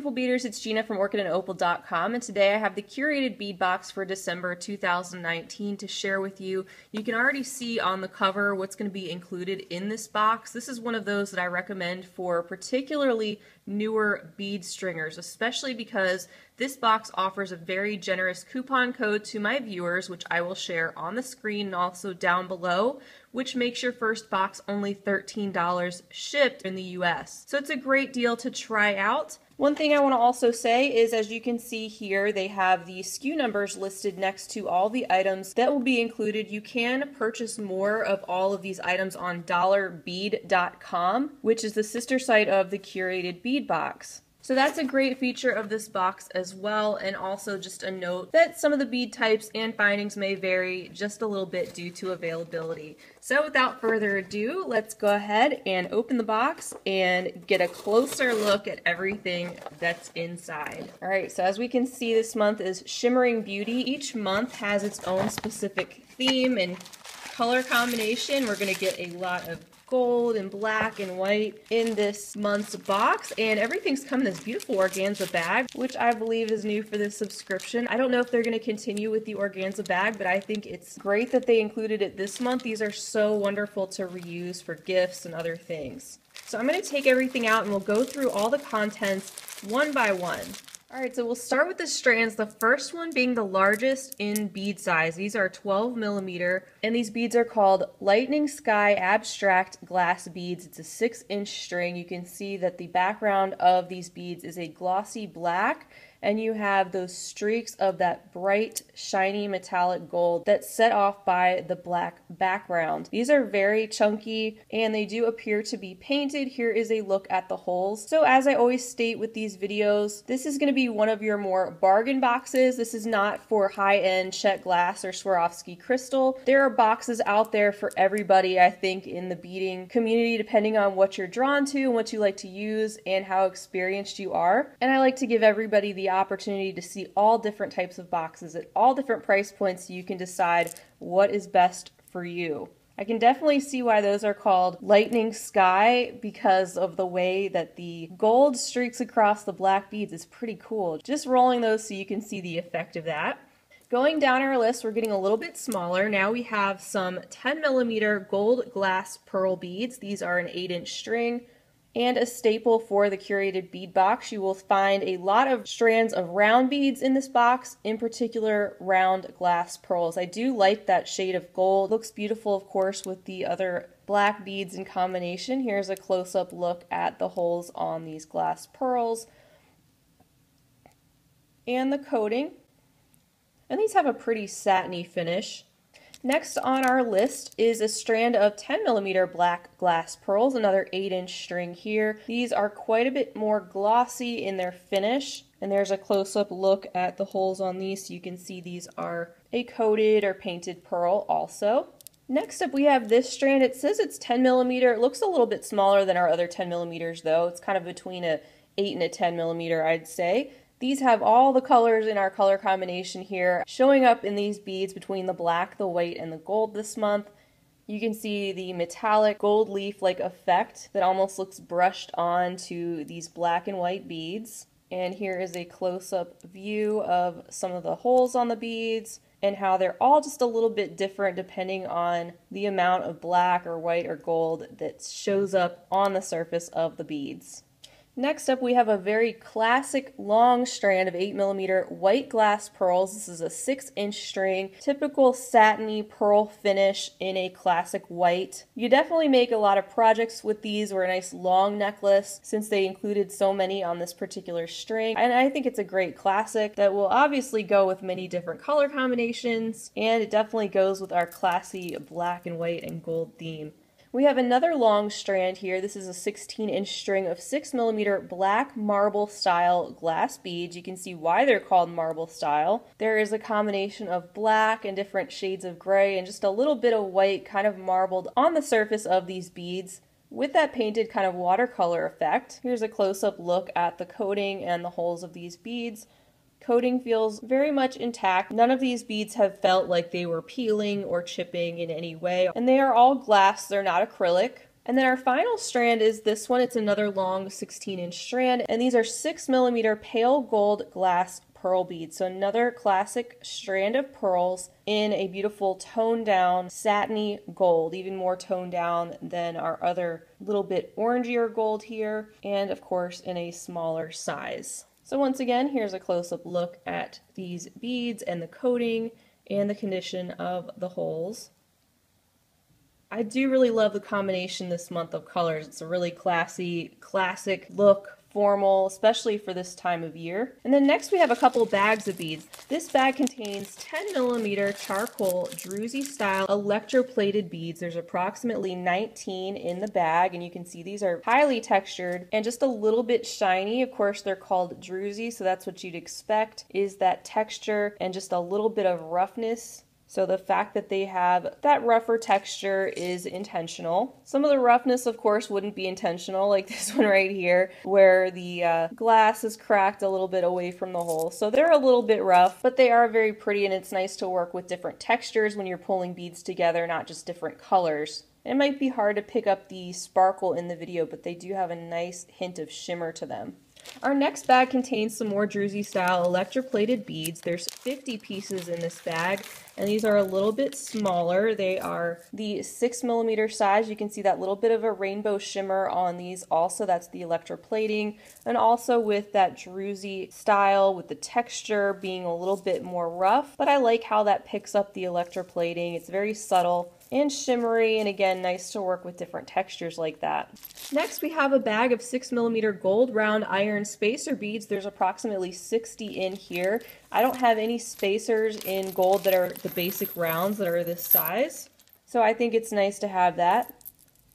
beautiful beaders, it's Gina from orchidandopal.com, and today I have the curated bead box for December 2019 to share with you. You can already see on the cover what's going to be included in this box. This is one of those that I recommend for particularly newer bead stringers, especially because this box offers a very generous coupon code to my viewers, which I will share on the screen and also down below, which makes your first box only $13 shipped in the US. So it's a great deal to try out. One thing I want to also say is, as you can see here, they have the SKU numbers listed next to all the items that will be included. You can purchase more of all of these items on dollarbead.com, which is the sister site of the Curated Bead Box. So that's a great feature of this box as well, and also just a note that some of the bead types and bindings may vary just a little bit due to availability. So without further ado, let's go ahead and open the box and get a closer look at everything that's inside. Alright, so as we can see, this month is Shimmering Beauty. Each month has its own specific theme and color combination. We're going to get a lot of gold and black and white in this month's box, and everything's come in this beautiful organza bag, which I believe is new for this subscription. I don't know if they're going to continue with the organza bag, but I think it's great that they included it this month. These are so wonderful to reuse for gifts and other things. So I'm going to take everything out and we'll go through all the contents one by one. Alright, so we'll start with the strands, the first one being the largest in bead size. These are 12 millimeter, and these beads are called Lightning Sky Abstract Glass Beads. It's a 6-inch string. You can see that the background of these beads is a glossy black, and you have those streaks of that bright, shiny metallic gold that's set off by the black background. These are very chunky, and they do appear to be painted. Here is a look at the holes. So as I always state with these videos, this is going to be one of your more bargain boxes. This is not for high-end Czech glass or Swarovski crystal. There are boxes out there for everybody, I think, in the beading community, depending on what you're drawn to and what you like to use and how experienced you are. And I like to give everybody the opportunity to see all different types of boxes at all different price points so you can decide what is best for you. I can definitely see why those are called Lightning Sky, because of the way that the gold streaks across the black beads is pretty cool. Just rolling those so you can see the effect of that. Going down our list, we're getting a little bit smaller. Now we have some 10 millimeter gold glass pearl beads. These are an 8-inch string. And a staple for the curated bead box, you will find a lot of strands of round beads in this box, in particular round glass pearls. I do like that shade of gold. Looks beautiful, of course, with the other black beads in combination. Here's a close-up look at the holes on these glass pearls and the coating. And these have a pretty satiny finish. Next on our list is a strand of 10 millimeter black glass pearls, another 8-inch string here. These are quite a bit more glossy in their finish, and there's a close-up look at the holes on these so you can see these are a coated or painted pearl also. Next up we have this strand. It says it's 10 millimeter. It looks a little bit smaller than our other 10 millimeters though. It's kind of between a 8 and a 10 millimeter, I'd say. These have all the colors in our color combination here showing up in these beads between the black, the white, and the gold this month. You can see the metallic gold leaf-like effect that almost looks brushed onto these black and white beads. And here is a close-up view of some of the holes on the beads and how they're all just a little bit different depending on the amount of black or white or gold that shows up on the surface of the beads. Next up we have a very classic long strand of 8 millimeter white glass pearls. This is a 6-inch string, typical satiny pearl finish in a classic white. You definitely make a lot of projects with these, or a nice long necklace, since they included so many on this particular string. And I think it's a great classic that will obviously go with many different color combinations, and it definitely goes with our classy black and white and gold theme. We have another long strand here. This is a 16-inch string of 6 millimeter black marble style glass beads. You can see why they're called marble style. There is a combination of black and different shades of gray and just a little bit of white kind of marbled on the surface of these beads with that painted kind of watercolor effect. Here's a close-up look at the coating and the holes of these beads. Coating feels very much intact. None of these beads have felt like they were peeling or chipping in any way. And they are all glass, they're not acrylic. And then our final strand is this one. It's another long 16-inch strand, and these are 6mm pale gold glass pearl beads. So another classic strand of pearls in a beautiful toned down satiny gold, even more toned down than our other little bit orangier gold here, and of course in a smaller size. So once again, here's a close-up look at these beads and the coating and the condition of the holes. I do really love the combination this month of colors. It's a really classy, classic look, formal, especially for this time of year. And then next we have a couple bags of beads. This bag contains 10mm charcoal Drusy style electroplated beads. There's approximately 19 in the bag, and you can see these are highly textured and just a little bit shiny. Of course, they're called Drusy, so that's what you'd expect, is that texture and just a little bit of roughness. So the fact that they have that rougher texture is intentional. Some of the roughness, of course, wouldn't be intentional, like this one right here, where the glass is cracked a little bit away from the hole. So they're a little bit rough, but they are very pretty, and it's nice to work with different textures when you're pulling beads together, not just different colors. It might be hard to pick up the sparkle in the video, but they do have a nice hint of shimmer to them. Our next bag contains some more Drusy style electroplated beads. There's 50 pieces in this bag, and these are a little bit smaller. They are the 6mm size. You can see that little bit of a rainbow shimmer on these also. That's the electroplating, and also with that Drusy style with the texture being a little bit more rough, but I like how that picks up the electroplating. It's very subtle and shimmery, and again, nice to work with different textures like that. Next, we have a bag of 6mm gold round iron spacer beads. There's approximately 60 in here. I don't have any spacers in gold that are the basic rounds that are this size, so I think it's nice to have that.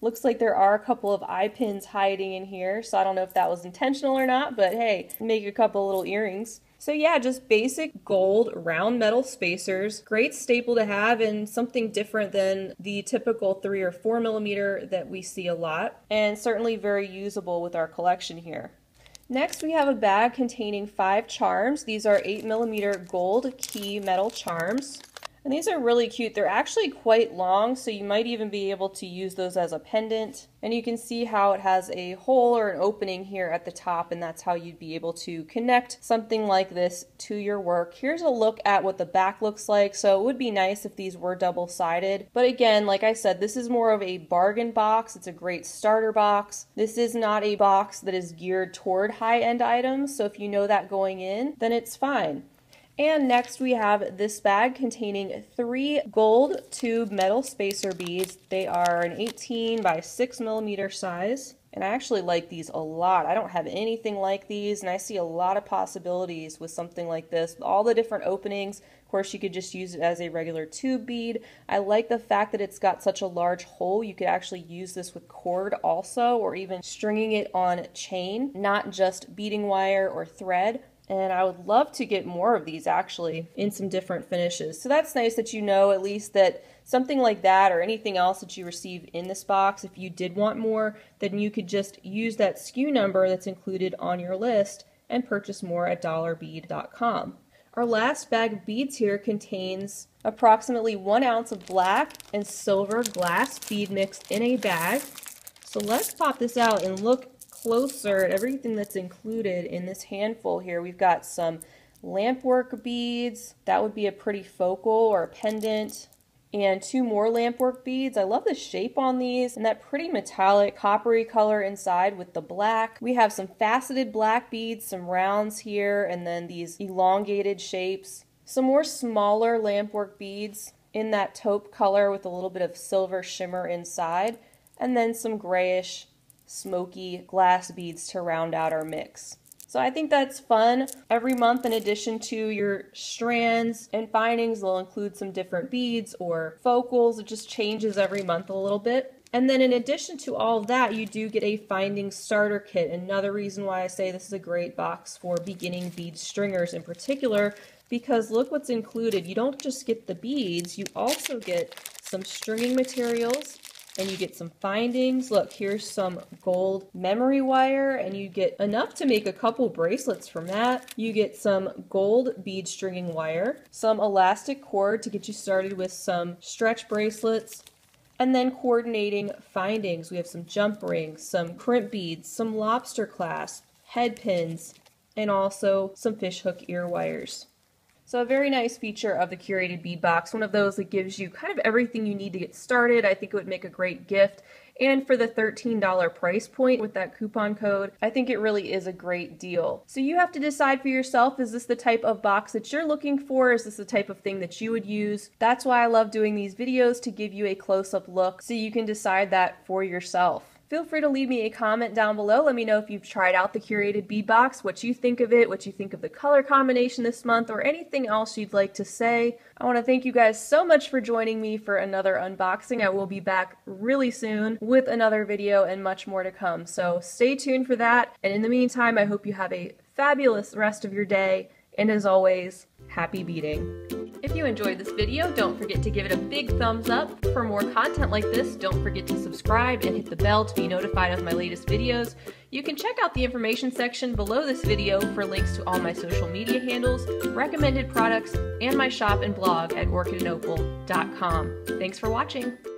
Looks like there are a couple of eye pins hiding in here, so I don't know if that was intentional or not, but hey, make a couple little earrings. So yeah, just basic gold round metal spacers. Great staple to have, and something different than the typical 3 or 4mm that we see a lot, and certainly very usable with our collection here. Next, we have a bag containing 5 charms. These are 8mm gold key metal charms. And these are really cute. They're actually quite long, so you might even be able to use those as a pendant. And you can see how it has a hole or an opening here at the top, and that's how you'd be able to connect something like this to your work. Here's a look at what the back looks like. So it would be nice if these were double-sided. But again, like I said, this is more of a bargain box. It's a great starter box. This is not a box that is geared toward high-end items, so if you know that going in, then it's fine. And next we have this bag containing 3 gold tube metal spacer beads. They are an 18 by 6mm size. And I actually like these a lot. I don't have anything like these, and I see a lot of possibilities with something like this. All the different openings. Of course, you could just use it as a regular tube bead. I like the fact that it's got such a large hole. You could actually use this with cord also, or even stringing it on chain, not just beading wire or thread. And I would love to get more of these actually in some different finishes. So that's nice that you know at least that something like that or anything else that you receive in this box, if you did want more, then you could just use that SKU number that's included on your list and purchase more at dollarbead.com. Our last bag of beads here contains approximately 1 ounce of black and silver glass bead mix in a bag. So let's pop this out and look closer at everything that's included in this handful here. We've got some lampwork beads. That would be a pretty focal or a pendant. And 2 more lampwork beads. I love the shape on these and that pretty metallic coppery color inside with the black. We have some faceted black beads, some rounds here, and then these elongated shapes. Some more smaller lampwork beads in that taupe color with a little bit of silver shimmer inside, and then some grayish smoky glass beads to round out our mix. So I think that's fun. Every month, in addition to your strands and findings, they'll include some different beads or focals. It just changes every month a little bit. And then in addition to all of that, you do get a finding starter kit. Another reason why I say this is a great box for beginning bead stringers in particular, because look what's included. You don't just get the beads, you also get some stringing materials, and you get some findings. Look, here's some gold memory wire, and you get enough to make a couple bracelets from that. You get some gold bead stringing wire, some elastic cord to get you started with some stretch bracelets, And then coordinating findings. We have some jump rings, some crimp beads, some lobster clasp, head pins, and also some fishhook ear wires. So a very nice feature of the Curated Bead Box, one of those that gives you kind of everything you need to get started. I think it would make a great gift. And for the $13 price point with that coupon code, I think it really is a great deal. So you have to decide for yourself, is this the type of box that you're looking for? Is this the type of thing that you would use? That's why I love doing these videos, to give you a close-up look so you can decide that for yourself. Feel free to leave me a comment down below. Let me know if you've tried out the Curated Bead Box, what you think of it, what you think of the color combination this month, or anything else you'd like to say. I want to thank you guys so much for joining me for another unboxing. I will be back really soon with another video and much more to come. So stay tuned for that. And in the meantime, I hope you have a fabulous rest of your day. And as always, happy beading. If you enjoyed this video, don't forget to give it a big thumbs up. For more content like this, don't forget to subscribe and hit the bell to be notified of my latest videos. You can check out the information section below this video for links to all my social media handles, recommended products, and my shop and blog at orchidandopal.com. Thanks for watching.